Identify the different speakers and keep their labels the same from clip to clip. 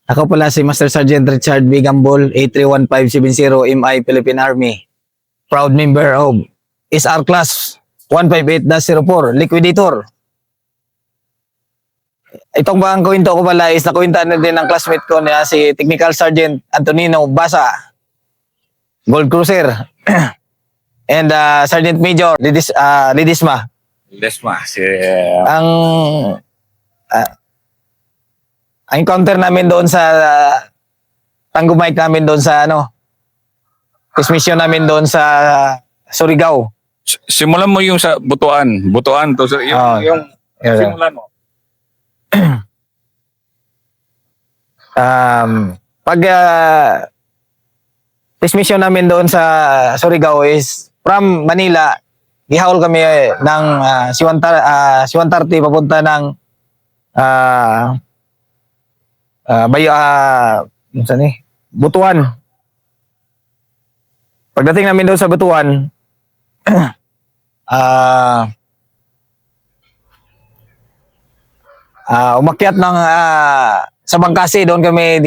Speaker 1: Ako pala si Master Sergeant Richard B. Gambol, A31570 MI Philippine Army. Proud member of SR Class 158-04, Liquidator. Itong bang kwento ko pala is nakwintaan na din ng classmate ko na si Technical Sergeant Antonino Basa, Gold Cruiser. And Sergeant Major Lidisma.
Speaker 2: Lesma, si...
Speaker 1: Ang encounter namin doon sa Tanggumayk namin doon sa mission namin doon sa Surigao.
Speaker 2: Simulan mo yung sa Butuan. Butuan to. Yung simulan mo.
Speaker 1: Pag mission namin doon sa Surigao is from Manila, gihawol kami ng Siwantarte papunta ng Butuan. Pagdating namin doon sa Butuan, umakyat ng sa Bangkasi, doon kami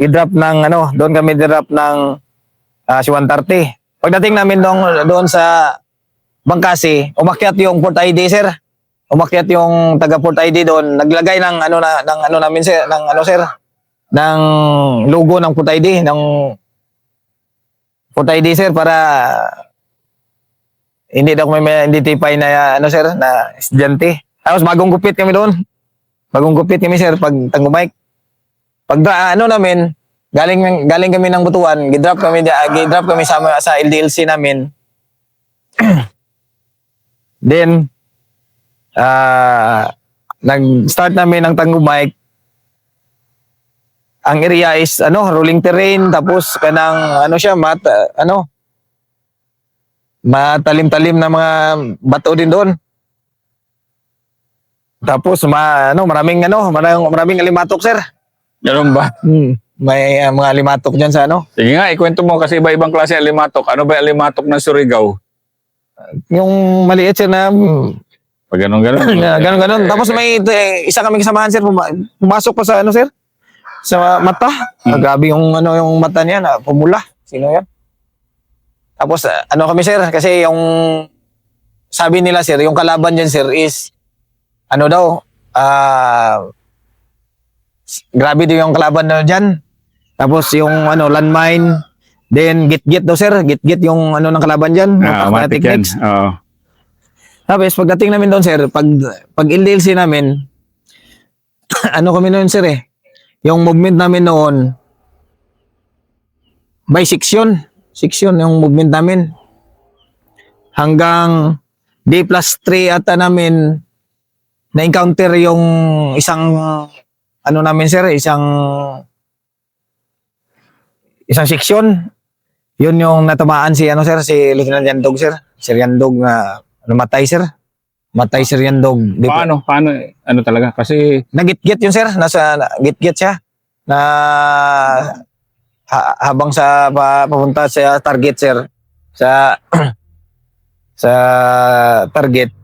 Speaker 1: i-drop ng Siwantarte. Pagdating namin doon sa Bangkasi, umakyat yung Port ID, sir. Umakyat yung taga Port ID doon, naglagay ng namin sir, ng logo ng Port ID, sir, para hindi daw may identify na sir, na estudyante. Tapos bagong gupit kami doon. Bagong gupit kami, sir, pag Tanggumayk. Pag namin, galing kami ng Butuan, gidrop kami sa LDLC namin. Then nag-start namin ng Tanggumayk. Ang area is rolling terrain, tapos kanang matalim-talim na mga bato din doon. Tapos maraming alimatok, sir.
Speaker 2: Ganun ba?
Speaker 1: May mga alimatok diyan sa
Speaker 2: Sige nga, ikwento mo kasi iba-ibang klase ng alimatok. Ano ba yung alimatok ng Surigao?
Speaker 1: Yung maliit, sir, na
Speaker 2: Pag ganun-ganun.
Speaker 1: ganun. Tapos may isa kaming kasamahan, sir, pumasok pa sa sir, sa mata. Grabe yung yung mata niya na pumula. Sino yan? Tapos kami, sir, kasi yung sabi nila, sir, yung kalaban diyan, sir, is grabe din yung kalaban na diyan. Tapos yung landmine, then git-git daw, sir, git-git yung ng kalaban diyan.
Speaker 2: Automatic yan. Oo.
Speaker 1: Tapos pagdating namin doon, sir, pag LDLC namin, kami noon, sir, yung movement namin noon, by section yung movement namin. Hanggang D+3 ata namin, na-encounter yung isang, namin, sir, isang section. Yun yung natamaan si Lieutenant Yandog, sir. Sir Yandog na matay, sir. Matay, Sir Yandog.
Speaker 2: Paano? Ano talaga? Kasi...
Speaker 1: Nagit-git yun, sir. Git-git siya. Na habang papunta sa target, sir. Sa target,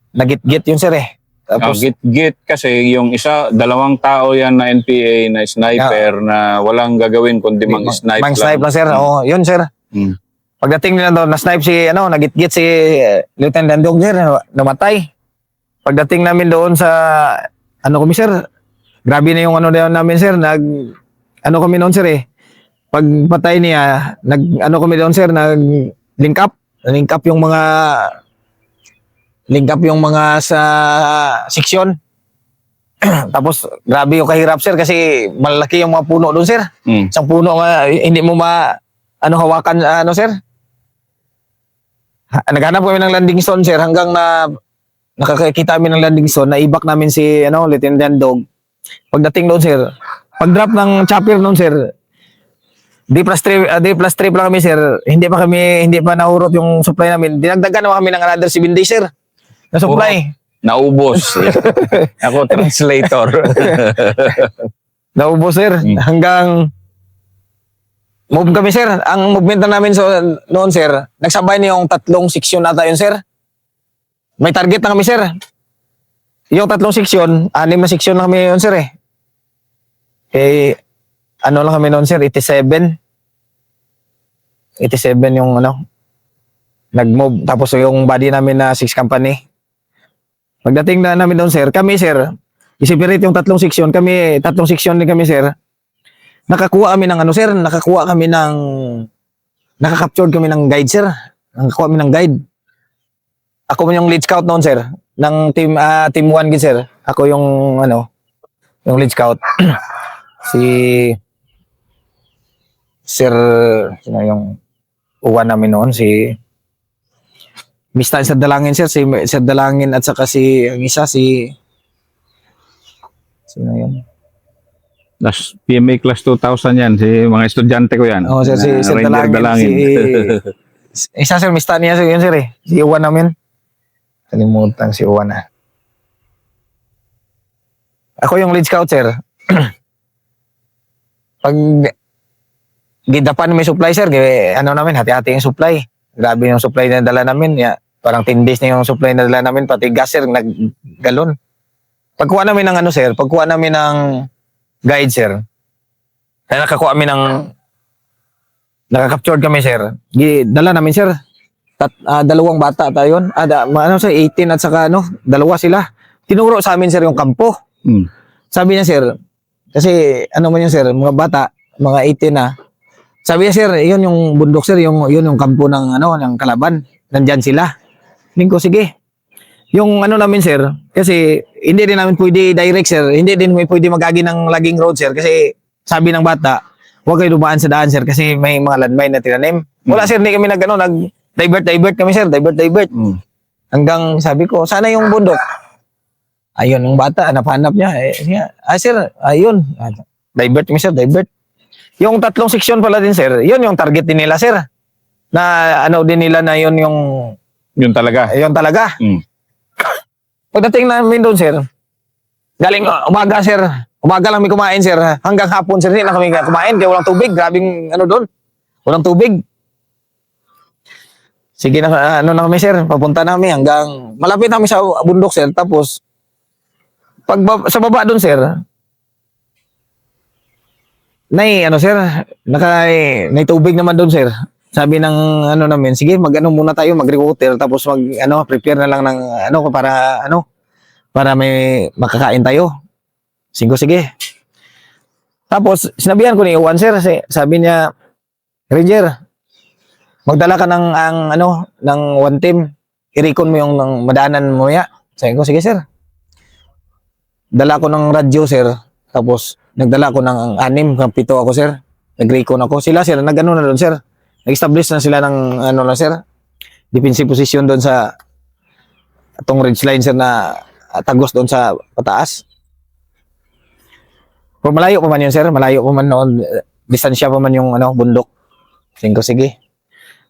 Speaker 1: nagit-git yun, sir, Tapos,
Speaker 2: git-git kasi yung dalawang tao yan na NPA na sniper na walang gagawin kundi mang-snipe lang.
Speaker 1: Mang-snipe lang, sir. Oo, yun, sir. Pagdating nila doon, na-snipe nagit-git si Lieutenant Yandog, sir, namatay. Pagdating namin doon sa, kami, sir, grabe na yung namin, sir, kami noon, sir, Pagpatay niya, kami doon, sir, nag-link up yung mga sa section. Tapos, grabe yung kahirap, sir, kasi malaki yung mga puno doon, sir. Isang puno nga, hindi mo hawakan, sir. Naghanap kami ng landing zone, sir, hanggang nakakita kami ng landing zone, naibak namin si Lieutenant Dog. Pagdating doon, sir, pag-drop ng chopper noon, sir, D+3 pa lang kami, sir. Hindi pa nahurot yung supply namin. Dinagdagan naman kami ng another 7 days, sir, na supply.
Speaker 2: Naubos. Ako, translator.
Speaker 1: Naubos, sir. Hanggang move kami, sir. Ang movement na namin noon, sir, nagsabay na yung 3 section nata yun, sir. May target na kami, sir. Yung 3 section, 6 na section na kami yun, sir, Eh, ano lang kami noon, sir, 87. 87 yung ano, nag-move. Tapos yung body namin na 6 company. Pagdating na namin doon, sir, kami, sir, i-separate yung tatlong section. Kami, tatlong section din kami, sir. Nakakuha kami ng ano, sir, nakaka-capture kami ng guide, sir. Nakakuha kami ng guide. Ako man yung lead scout noon, sir, ng team 1 gid, sir. Ako yung ano, yung lead scout. Si Sir, sino yung uwan namin noon, si Mr. Sir Dalangin, sir, si Sir Dalangin at saka si ang isa si sino yun?
Speaker 2: PMA Class 2000 yan. Si mga estudyante ko yan.
Speaker 1: Oh, sir, si Sir
Speaker 2: Ranger
Speaker 1: Dalangin, isa sir, Mr. niya, sir, yun, sir, eh. Si uwan namin. Kalimutan si uwan na. Ako yung lead scout, sir. Pag gidapan may supply, sir, ano namin, hati-hati yung supply. Grabe yung supply na dala namin. Parang 10 days na yung supply na dala namin, pati gas, sir, naggalon. Pagkuha namin ng ano, sir, pagkuha namin ng guide, sir, kaya nakakuha kami ng nakaka-captured kami, sir. Dala namin, sir. Dalawang bata tayo yun. Ano, sir, 18 at saka ano, dalawa sila. Tinuro sa amin, sir, yung kampo. Sabi niya, sir, kasi ano man yun, sir, mga bata, mga 18 na. Sabi niya, sir, yun yung bundok, sir, yun yung kampo ng ano, ng kalaban. Nandyan sila. Hindi ko, sige. Yung ano namin, sir, kasi hindi din namin pwede direct, sir. Hindi din pwede magagi ng laging road, sir, kasi sabi ng bata, huwag kayo dumaan sa daan, sir, kasi may mga landmine na tinanim. Wala, sir, hindi kami nag-divert kami, sir, divert. Hanggang sabi ko, sana yung bundok. Ayun, yung bata, hanap-hanap niya. Sir, ayun. Divert kami, sir, divert. Yung tatlong section pala din, sir, yun yung target din nila, sir. Na ano din nila na yun yung...
Speaker 2: Yun talaga.
Speaker 1: Yun talaga. Pagdating namin doon, sir, galing umaga, sir. Umaga lang may kumain, sir. Hanggang hapon, sir, hindi na kami kumain. Kaya walang tubig. Grabing ano doon. Walang tubig. Sige na, ano na kami, sir. Papunta na kami hanggang... Malapit namin sa bundok, sir. Tapos, sa baba doon, sir, ano, sir, may tubig naman doon, sir. Sabi ng ano namin, sige, mag-ano muna tayo, mag-rewater, tapos prepare na lang ng para may makakain tayo. Sige. Tapos, sinabihan ko ni Iwan, sir, sabi niya, Ranger, magdala ka ng one team, i-recon mo yung madaanan mo ya. Sabi ko, sige, sir. Dala ko ng radyo, sir. Tapos, nagdala ko ng 6, 7 ako, sir. Nag-recon ako. Sila, sir, nag-ano na doon, sir. Nag-establish na sila ng, sir, defensive position doon sa itong ridge line, sir, na tagos doon sa pataas. Pero malayo pa man yun, sir. Malayo pa man noon. Distansya pa man yung bundok. Sige.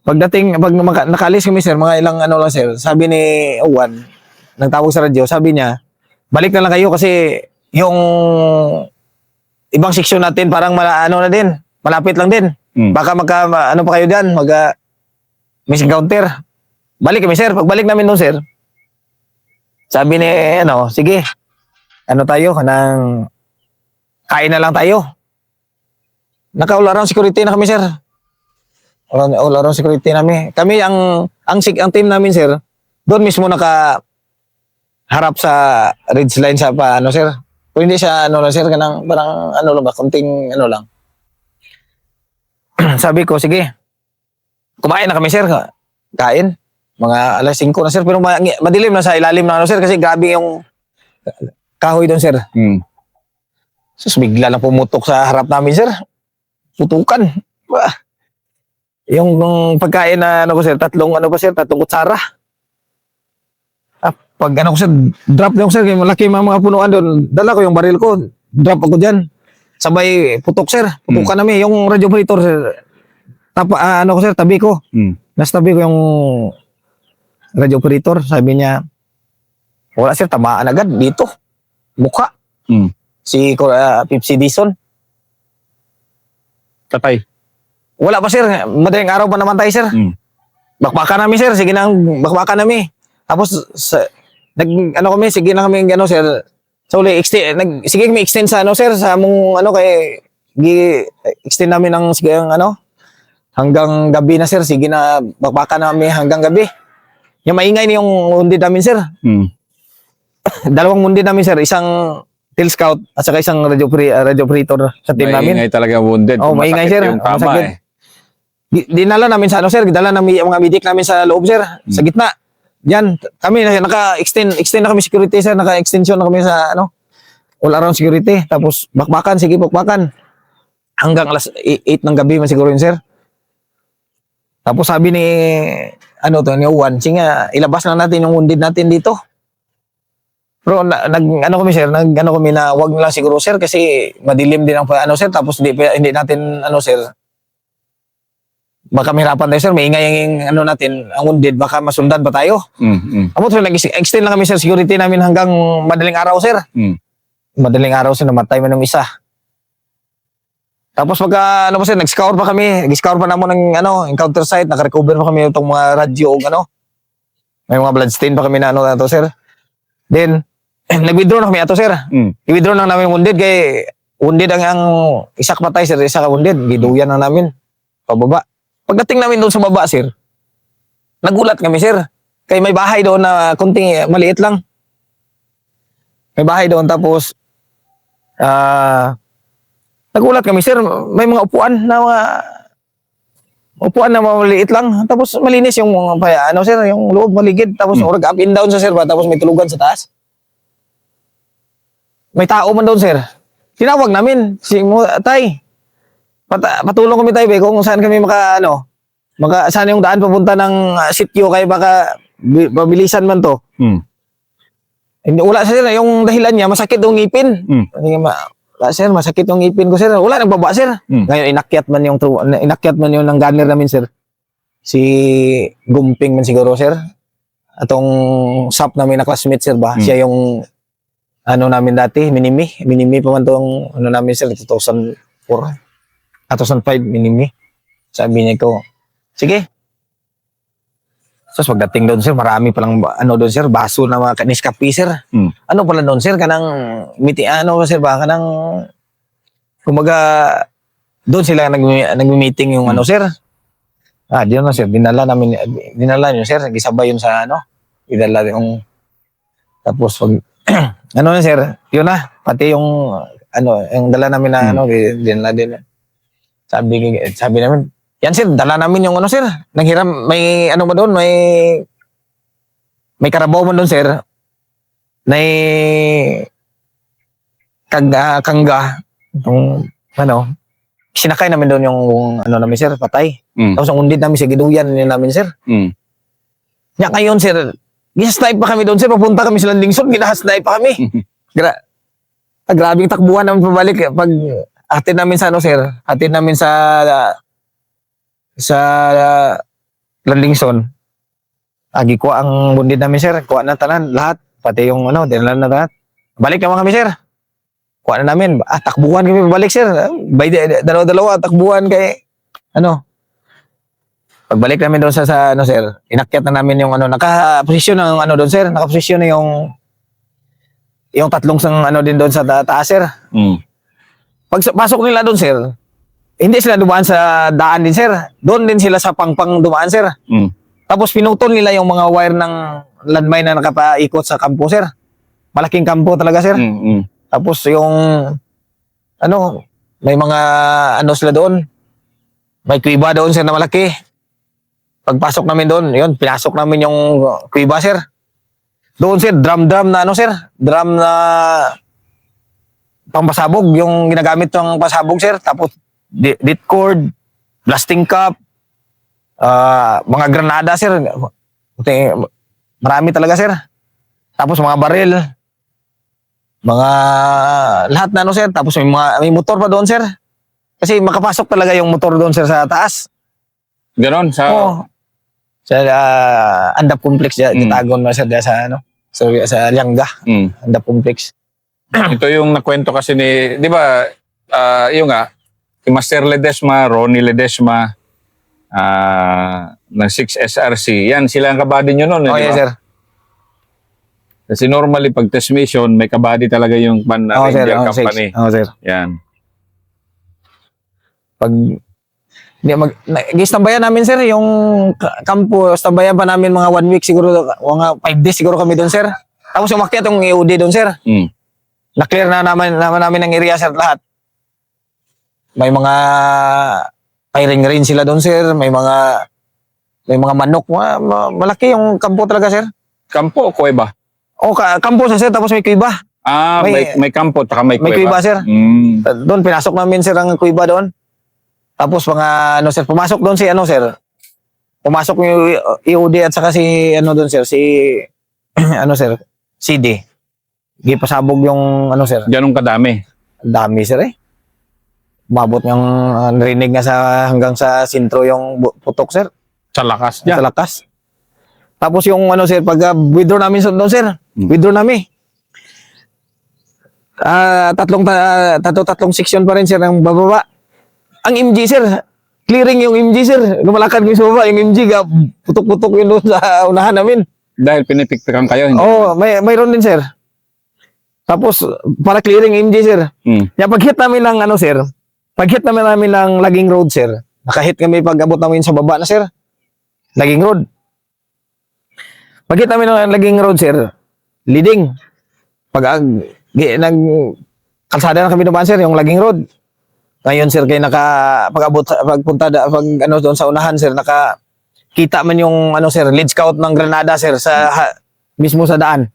Speaker 1: Pag nakaalis kami, sir, mga ilang lang, sir, sabi ni Owan, nagtawag sa radyo, sabi niya, balik na lang kayo kasi yung ibang section natin parang na din, malapit lang din. Baka pa kayo diyan, misencounter. Balik kami, sir. Pagbalik namin doon, sir, sabi ni sige. Tayo kain na lang tayo. Naka-all-around security na kami, sir. All-around security namin. Kami ang team namin, sir, doon mismo harap sa ridge line sa sir. Kung hindi siya, sir, parang lang ba, konting lang. Sabi ko, sige. Kumain na kami, sir. Kain. Mga alas 5 na, sir. Pero madilim na sa ilalim na, sir, kasi grabe yung kahoy doon, sir. Sus, bigla lang pumutok sa harap namin, sir. Putukan. Yung pagkain na, sir, tatlong kutsara. Pag sir, drop yung, sir, malaki mga punuan doon. Dala ko yung baril ko. Drop ako dyan. Sabay putok, sir. Putukan namin. Yung radio operator, sir. Sir, tabi ko. Nasa tabi ko yung radio operator. Sabi niya, wala, sir, tamaan agad dito. Mukha. Si Pepsi Dison.
Speaker 2: Patay.
Speaker 1: Wala pa, sir. Madaling araw pa naman tayo, sir. Bakbakan namin, sir. Sige nang bakbakan namin. Tapos, kami, sige na kami, sir. So, sige, may extend sa ano, sir, sa among, ano, kay, extend namin ang, sige, ang, ano, hanggang gabi na, sir. Sige na, bakbakan namin hanggang gabi. Yung maingay na yung undid namin, sir. Dalawang undid namin, sir. Isang tail scout at saka isang radio operator sa team namin.
Speaker 2: Maingay talaga wounded.
Speaker 1: Oh, maingay, sir.
Speaker 2: Yung tama
Speaker 1: Masakit.
Speaker 2: eh.
Speaker 1: Dinala namin sa ano, sir. Dinala namin yung mga medic namin sa loob, sir. Sa gitna. Yan. Kami, extend na kami security, sir. Naka-extension na kami sa, ano, all around security. Tapos, bakbakan. Sige, bakbakan. Hanggang alas 8 ng gabi, siguro yun, sir. Tapos sabi ni, ano to, ni Juan, sige, ilabas na natin yung wounded natin dito. Pero, ano kami, sir, ano kami na, wag na lang siguro, sir, kasi madilim din ang, ano, sir. Tapos, hindi natin, ano, sir, baka mahirapan tayo, sir. Maingay yung ano natin, ang wounded, baka masundan pa tayo. Amo, sir, nag-extend lang kami, sir, security namin hanggang madaling araw, sir. Madaling araw, sir, namatay man ng isa. Tapos pagka, ano po, sir, nag-scour pa kami. Nag-scour pa naman ng, ano, encounter site. Naka-recover pa kami itong mga radyo, ano. May mga bloodstain pa kami na, ano, ato, sir. Then, nag-withdraw na kami ato, sir. I-withdraw na namin wounded, kay wounded ang isa patay, sir, isa ka wounded. Giduyan na namin. Pababa. Pagdating namin doon sa baba, sir, nagulat kami, sir. Kay may bahay doon na kunting maliit lang. May bahay doon, tapos nagulat kami, sir. May mga upuan na maliit lang. Tapos malinis yung ano, sir, yung loob maligid. Tapos orag up and down sa sir ba? Tapos may tulugan sa taas. May tao man doon, sir. Tinawag namin si Tay. Patulong kami, Tay, kung saan kami saan yung daan papunta ng sityo, kaya baka mabilisan man to. Hindi, wala, sir, yung dahilan niya, masakit yung ngipin. Wala, sir, masakit yung ngipin ko, sir. Wala, nagbaba, sir. Ngayon, inakyat man yung ng gunner namin, sir. Si Gumping man siguro, sir. Atong SAP namin na classmate, sir, ba? Siya yung, ano namin dati, minimi pa man tong, ano namin, sir, 2004. 2005, minimi. Sabi niya ko, sige. So, pagdating doon, sir, marami palang, ano doon, sir, baso na mga Nescafe, sir. Ano pala doon, sir, sir, ba, kumaga, doon sila nag-meeting yung, ano, sir. Diyan na, sir, dinala yun, sir, gisabay yun sa, ano, dinala yung, tapos, ano na, sir, yun na, pati yung, ano, yung dala namin na, ano, dinala din. Sabi namin, yan, sir, dala namin yung, ano, sir, nanghiram, may, ano mo doon, may karabaw mo doon, sir, may kangga, yung, ano, sinakay namin doon yung, ano namin, sir, patay. Tapos ang undid namin, giduyan namin, sir. Nga ngayon, sir, gina-snipe pa kami doon, sir, papunta kami sa landing zone, gina-snipe pa kami. Grabing takbuhan namin pabalik, pag, hatid namin sa, ano, sir, hatid namin sa landing zone. Kuha ang bundid namin, sir. Kuha na tanan, lahat. Pati yung, ano, dinala na lahat. Balik naman kami, sir. Kuha na namin. Takbuhan kami pabalik, sir. Dalawa-dalawa, takbuhan kay, ano. Pagbalik namin doon sa ano, sir, inakyat na namin yung, ano, nakaposisyon ng, ano, doon, sir. Nakaposisyon na yung tatlong sang, ano, din doon sa taas, sir. Pagpasok nila doon, sir, hindi sila dumaan sa daan din, sir. Doon din sila sa pangpang dumaan, sir. Tapos pinutol nila yung mga wire ng landmine na nakapaikot sa kampo, sir. Malaking kampo talaga, sir. Tapos yung, ano, may mga, ano sila doon. May kuiba doon, sir, na malaki. Pagpasok namin doon, yun, pinasok namin yung kuiba, sir. Doon, sir, drum na, ano, sir. Drum na pangpasabog, yung ginagamit ng pasabog, sir. Tapos, dit cord, blasting cup, mga granada, sir. Marami talaga, sir. Tapos, mga baril. Mga, lahat na, ano, sir. Tapos, may motor pa doon, sir. Kasi makapasok talaga yung motor doon, sir, sa taas.
Speaker 2: Ganon,
Speaker 1: Oo. Sa Andap Complex, Ditagon, sir, sa, ano, sa Lianga. Andap Complex.
Speaker 2: Ito yung nakwento kasi ni, di ba, yung nga, si Master Ledesma, Ronnie Ledesma, ng 6SRC, yan, sila ang kabady nyo nun.
Speaker 1: Oh,
Speaker 2: di
Speaker 1: yes,
Speaker 2: ba?
Speaker 1: sir.
Speaker 2: Kasi normally pag test mission, may kabady talaga yung pan na
Speaker 1: Oo, sir.
Speaker 2: Ranger
Speaker 1: Oo,
Speaker 2: Company.
Speaker 1: Oo, sir.
Speaker 2: Yan.
Speaker 1: Pag Istambayan namin sir yung kampo, istambayan pa namin mga 1 week siguro, mga 5 days siguro kami doon sir. Tapos umakyat yung EOD doon sir.
Speaker 2: Mm.
Speaker 1: Na-clear namin ang area sir lahat. May mga firing range sila doon sir, may mga manok, malaki yung kampo talaga sir.
Speaker 2: Kampo o kuweba?
Speaker 1: O kampo sir, tapos may kuiba.
Speaker 2: Ah, may kampo, taka may
Speaker 1: May kuiba
Speaker 2: kuweba.
Speaker 1: sir.
Speaker 2: Mm.
Speaker 1: Doon pinasok namin sir ang kuiba doon. Tapos mga sir, pumasok doon si sir. Pumasok yung EOD at saka si doon sir, si sir, CD. Gipasabog yung sir.
Speaker 2: Ganun kadami.
Speaker 1: Ang dami sir eh. Umabot yung narinig nga hanggang sa sintro yung putok sir.
Speaker 2: Sa lakas
Speaker 1: Sa
Speaker 2: dyan.
Speaker 1: lakas. Tapos yung sir, pag withdraw namin doon sir, withdraw namin. Tatlong section pa rin sir ng bababa. Ang MG sir, clearing yung MG sir. Lumalakad yung sa baba, yung MG putok-putok yun doon sa unahan namin.
Speaker 2: Dahil pinipikpikan kayo. Hindi?
Speaker 1: Oo, mayroon din sir. Tapos para clearing MG sir.
Speaker 2: Mm.
Speaker 1: Kaya pag-hit namin ng sir, pag-hit namin ng Laging Road sir, nakahit kami pag-abot namin sa baba na sir. Laging Road. Pag-hit namin ng Laging Road sir, leading. Kalsada na kami dumaan sir, yung Laging Road. Ngayon sir, kay pagpunta doon sa unahan sir, nakakita man yung sir, lead scout ng Granada sir mismo sa daan.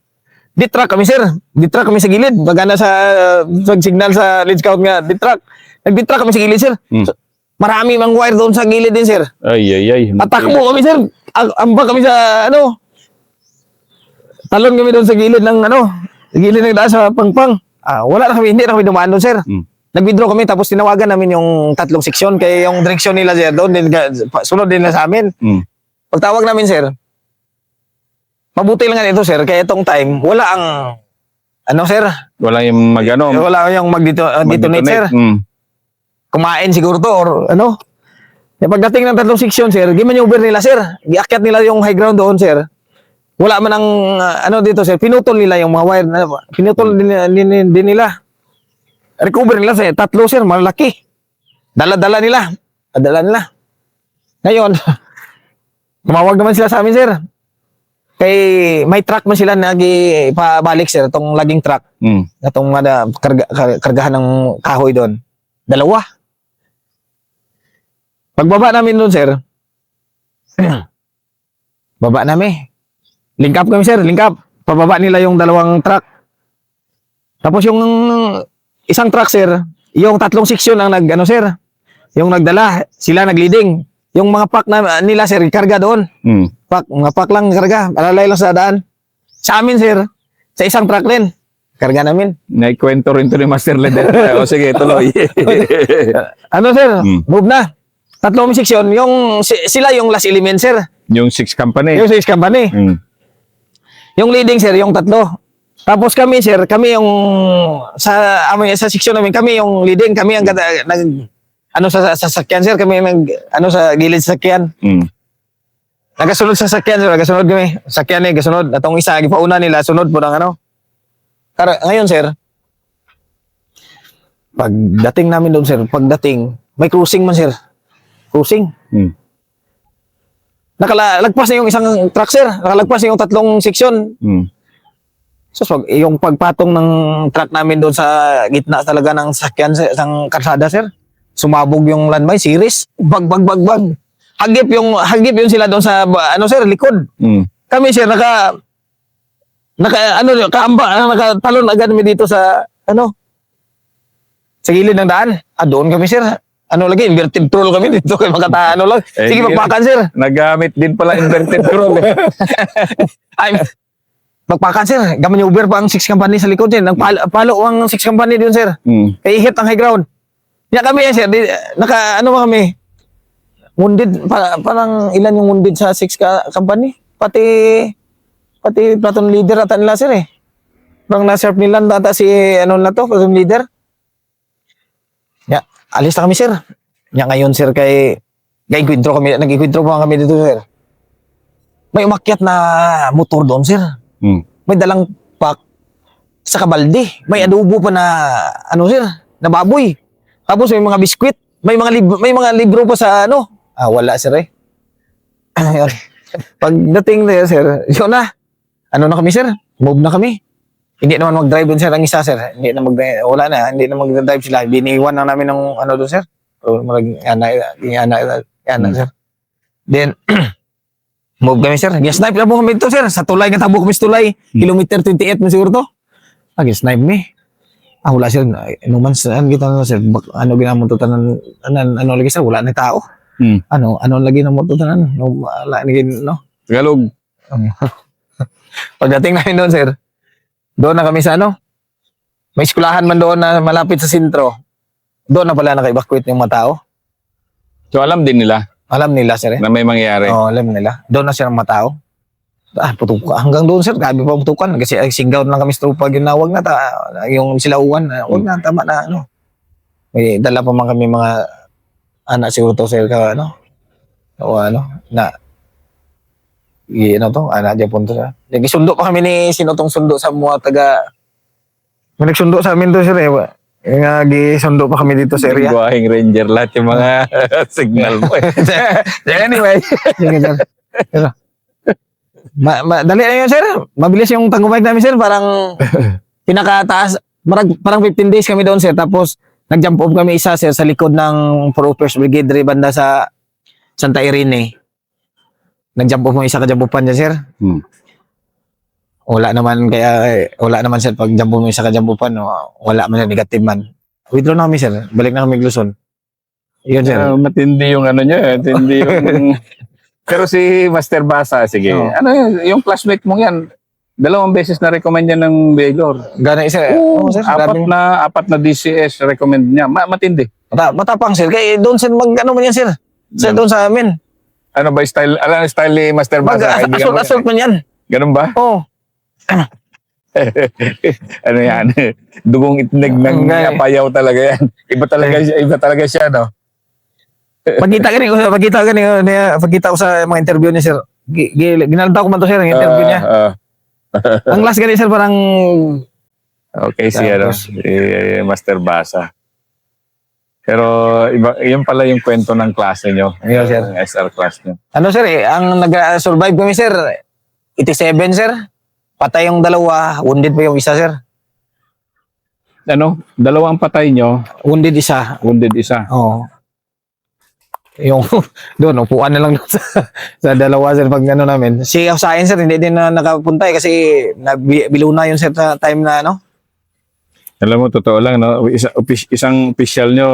Speaker 1: Ditrack kami sir. Ditrack kami sa gilid. Magana sa signal sa lead scout nga, ditrack. Nag-ditrack kami sa gilid sir.
Speaker 2: Mm.
Speaker 1: Marami mang wire doon sa gilid din sir.
Speaker 2: Ay.
Speaker 1: Atakbo kami sir. Amba kami sa talon kami doon sa gilid ng sa gilid ng daan sa pangpang. Wala na kami, hindi na kami dumaan doon sir.
Speaker 2: Mm.
Speaker 1: Nag-withdraw kami tapos tinawagan namin yung tatlong seksyon kaya yung direksyon nila sir doon din sunod din na sa amin.
Speaker 2: Mm.
Speaker 1: Pagtawag namin sir, mabuti lang nga ito sir kaya itong time wala ang sir,
Speaker 2: Wala yung
Speaker 1: wala yung mag-detonate sir.
Speaker 2: Mm.
Speaker 1: Kumain siguro to or Kaya pagdating ng tatlong seksyon sir, gimaneuver nila sir. Giakyat nila yung high ground doon sir. Wala man ang dito sir, pinutol nila yung mga wire, pinutol din nila. Recover nila sir, tatlo sir, malaki. Dala-dala nila. Ngayon, tumawag naman sila sa amin sir. Kay may truck man sila pabalik sir, itong laging truck.
Speaker 2: Mm.
Speaker 1: Itong kargahan ng kahoy doon. 2. Pagbaba namin doon sir, baba namin. Link up kami sir, link up. Pababa nila yung 2 truck. Tapos yung isang truck sir, yung 3 seksyon ang sir, yung nagdala, sila nag-leading. Yung mga pack nila sir, karga doon.
Speaker 2: Mm.
Speaker 1: Mga pack lang karga, alalay lang sa daan. Sa amin sir, sa isang truck din, karga namin.
Speaker 2: Naikwento rin to ni Master Leder. O sige, tuloy.
Speaker 1: Sir, move
Speaker 2: Mm.
Speaker 1: na. 3 seksyon, sila yung last element sir.
Speaker 2: Yung 6 company.
Speaker 1: Yung 6 company.
Speaker 2: Mm.
Speaker 1: Yung leading sir, yung 3. Tapos kami sir, kami yung sa seksyon namin, kami yung leading, kami ang sa sasakyan sir, kami sa gilid sa sasakyan.
Speaker 2: Mm.
Speaker 1: Nagasunod sa sasakyan sir, nagasunod kami. Sasakyan gasunod. Atong isa, gipauna nila, sunod po ng ngayon sir, pagdating namin doon sir, may cruising man sir. Cruising.
Speaker 2: Mm.
Speaker 1: Nakalagpas na yung isang truck sir, nakalagpas na yung 3 seksyon.
Speaker 2: Mm.
Speaker 1: So, yung pagpatong ng truck namin doon sa gitna talaga ng sakyan ng kalsada sir. Sumabog yung landmine series. Bag. Hagip yung sila doon sa sir, likod.
Speaker 2: Mm.
Speaker 1: Kami sir nakatalon agad kami dito sa sa gilid ng daan. Doon kami sir. Inverted troll kami dito kay lang. Sige, magpakan sir.
Speaker 2: Nagamit din pala inverted scroll.
Speaker 1: Magpakan sir, gaman yung Uber pa ang 6 company sa likod sir. Palo ang 6 company doon sir.
Speaker 2: Mm.
Speaker 1: Kaya hit ang high ground. Kaya kami sir, kami. Wounded, parang ilan yung wounded sa 6 company? Pati platoon leader ata nila sir eh. Parang na-serve nila ata si platoon leader. Alis na kami sir. Ngayon sir nag-ikwentro pa kami dito sir. May umakyat na motor doon sir.
Speaker 2: Mm.
Speaker 1: May dalang backpack, sa kabalde. May adobo pa na, ano sir, na baboy. Tapos may mga biskwit, may mga libro pa sa ano. Wala sir eh. Ayun. Pagdating na sir, yun na. Ano na kami sir? Move na kami. Hindi naman mag-drive dun sir ang isa sir. Hindi na wala na, hindi na mag-drive sila. Biniwan na namin ng ano dun sir. So, yana sir. Then, move kami sir. Snipe na po kami ito sir. Sa tulay, natabo kami sa tulay. Kilometer 28 mo siguro to. Snipe mi. Wala sir. Inuman saan kita na sir. Ano ginamuntutan ano lagi sir. Wala na tao. Ano lagi na muntutan wala lagi no.
Speaker 2: Tagalog.
Speaker 1: Pagdating namin doon sir. Doon na kami sa ano. May eskwelahan man doon na malapit sa sentro. Doon na pala naka-evacuate yung mga tao.
Speaker 2: So alam din nila
Speaker 1: Alam nila sir eh.
Speaker 2: na may mangyayari.
Speaker 1: Oo, alam nila. Doon na sila mga tao. Putukan. Hanggang doon sir, gabi pa putukan. Kasi singaw na kami sa trupa. Ginawag na yung silauan. Huwag na, tama na ano. May dala pa man kami mga anak siguro to sir ka ano. O ano, na anak dyan punto sir. Nagsundo pa kami ni sinutong sundo sa mga taga. May nagsundo sa amin to sir eh. Gisundo pa kami dito sa area.
Speaker 2: Buhahing ranger lahat yung mga signal mo. Anyway.
Speaker 1: Sige sir. Pero, dali na yun sir. Mabilis yung tagumay namin sir. Parang pinakataas. Parang 15 days kami doon sir. Tapos nag-jump off kami isa sir sa likod ng 4th Brigade banda sa Santa Irene. Nag-jump off mo isa ka-jump offan dyan sir. Wala naman sir pag jump off mo isa ka-jump offan. Wala man negative man. Withdraw na kami sir. Balik na kami Luzon. Yun sir.
Speaker 2: Matindi yung ano niya. Matindi yung... Pero si Master Basa, sige.
Speaker 1: Oo.
Speaker 2: Ano yung classmate mong yan? 2 beses na recommend niya ng Baylor.
Speaker 1: Gana isa.
Speaker 2: Oo,
Speaker 1: sir.
Speaker 2: apat na DCS recommend niya. Matindi.
Speaker 1: Matapang sir. Kaya doon sir ano man yan sir. Doon sa amin.
Speaker 2: Ano ba style? Ano style ni Master Basa?
Speaker 1: Assault man yan.
Speaker 2: Ganun ba?
Speaker 1: Oo.
Speaker 2: Ano yan? Dugong itneg ng payaw talaga yan. Iba talaga siya, no?
Speaker 1: Pagkita ko sa mga interview niya sir. Ginalda ko man to sir ang interview niya. Ang last ganun sir parang
Speaker 2: okay si Master Basa. Pero yun pala yung kwento ng klase nyo.
Speaker 1: Ayun, sir.
Speaker 2: Yung SR class nyo.
Speaker 1: ano sir ang nag-survive kami sir 87 sir. Patay yung 2, wounded pa yung isa sir.
Speaker 2: Ano? 2 patay nyo,
Speaker 1: Wounded isa.
Speaker 2: wounded isa.
Speaker 1: Oo. Yung doon upuan na lang sa 2 sir pag ano namin. Si Science sir hindi din na nakapunta kasi bilo na yun sir sa time na ano.
Speaker 2: Alam mo, totoo lang, no? Isang official nyo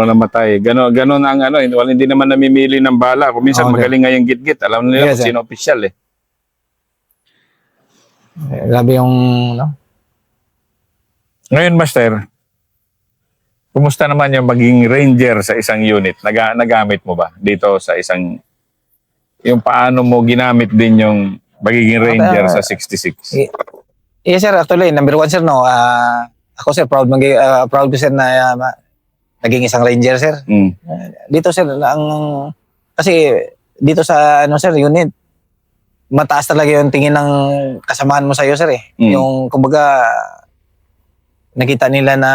Speaker 2: namatay. Ganon ang ano, hindi naman namimili ng bala. Kung minsan magaling nga yung git-git. Alam nila kung sino official eh.
Speaker 1: Grabe yung no?
Speaker 2: Ngayon, Master, kumusta naman yung maging ranger sa isang unit? Nagamit mo ba dito sa isang... Yung paano mo ginamit din yung magiging ranger sa 66?
Speaker 1: Yes sir, actually, number 1 sir, no? Ako sir, proud ko sir na naging isang ranger sir. Dito sir, kasi dito sa ano sir, unit, mataas talaga yung tingin ng kasamaan mo sa iyo sir eh. Yung kumbaga nakita nila na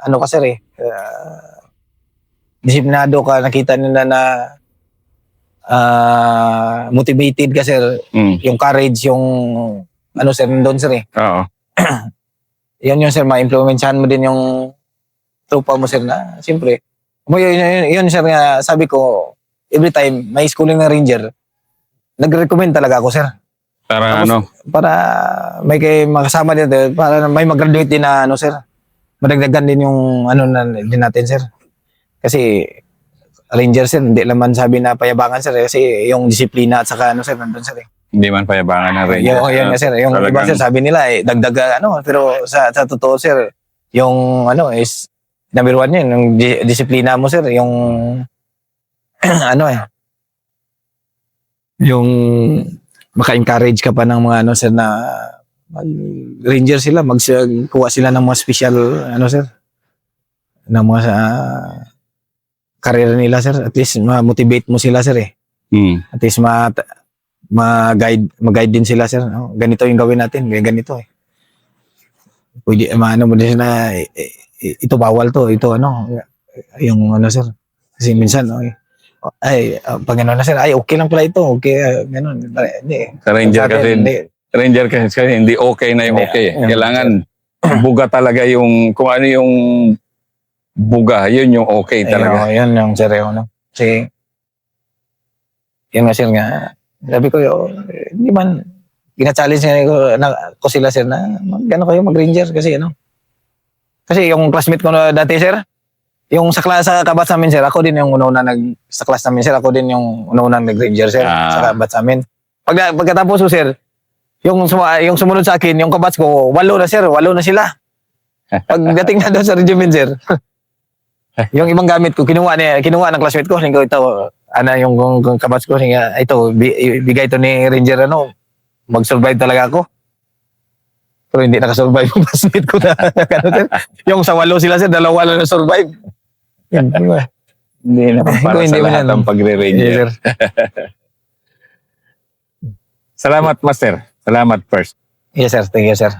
Speaker 1: ano ka sir eh, disiplinado ka, nakita nila na motivated ka sir, yung courage, yung ano sir, doon sir eh.
Speaker 2: Oo.
Speaker 1: Yan yung sir, ma-implementahan mo din yung tropa mo sir na siyempre. Yun sir nga, sabi ko, every time may schooling na ranger, nag-recommend talaga ako sir.
Speaker 2: Para
Speaker 1: tapos,
Speaker 2: ano?
Speaker 1: Para may makasama dito, para may mag-graduate din na ano sir. Madagdagan din yung ano na din natin sir. Kasi ranger sir, hindi naman sabi na payabangan sir, kasi yung disiplina at saka ano sir, nandun sir eh.
Speaker 2: Hindi man payabangan ng ranger.
Speaker 1: Yan sir, yung iba sir sabi nila eh, dagdag ano, pero sa totoo sir, yung ano is number 1 yun, yung disiplina mo sir, yung ano eh, yung maka-encourage ka pa ng mga ano sir na ranger sila, magkuha sila ng mga special ano sir, ng mga career nila sir, at least ma-motivate mo sila sir eh. At least mag-guide din sila, sir. No? Ganito yung gawin natin, ganito eh. Pwede, maano mo din na ito bawal to, ito ano, yung ano, sir. Kasi minsan, pag ano na, sir, ay, okay lang pala ito, okay, ganun. Hindi.
Speaker 2: Sa Ranger
Speaker 1: Sa akin,
Speaker 2: kasi,
Speaker 1: hindi.
Speaker 2: Ranger kasi hindi okay na yung
Speaker 1: Hindi,
Speaker 2: okay.
Speaker 1: yeah.
Speaker 2: Kailangan buga talaga yung, kung ano yung buga, yun yung okay talaga.
Speaker 1: Yun yung sir, yun. No? Kasi, yun nga, sir, nga. Sabi ko, hindi man, gina-challenge ko sila, sir, na gano'n kayo mag-ranger kasi, ano. Kasi yung classmate ko na dati, sir, yung sa kabatch namin, sir, ako din yung una sa class namin, sir, ako din yung una nag-ranger, sir, sa kabatch namin. Pagkatapos ko, sir, yung sumunod sa akin, yung kabatch ko, 8 na, sir, 8 na sila. Pagdating na doon sa regiment, sir, yung ibang gamit ko, kinuha ng classmate ko, ko ito, yung kabatch ko, ito, bigay ito ni Ranger, ano, mag-survive talaga ako. Pero hindi nakasurvive yung classmate ko na, sir. Yung sa 8 sila, sir, 2 lang na-survive. Yan,
Speaker 2: Hindi naman para
Speaker 1: Hindi
Speaker 2: sa
Speaker 1: mo
Speaker 2: lahat
Speaker 1: yan.
Speaker 2: ng pagre-ranger.
Speaker 1: Yes, sir.
Speaker 2: Salamat, Master. Salamat first.
Speaker 1: Yes, sir. Thank you, sir.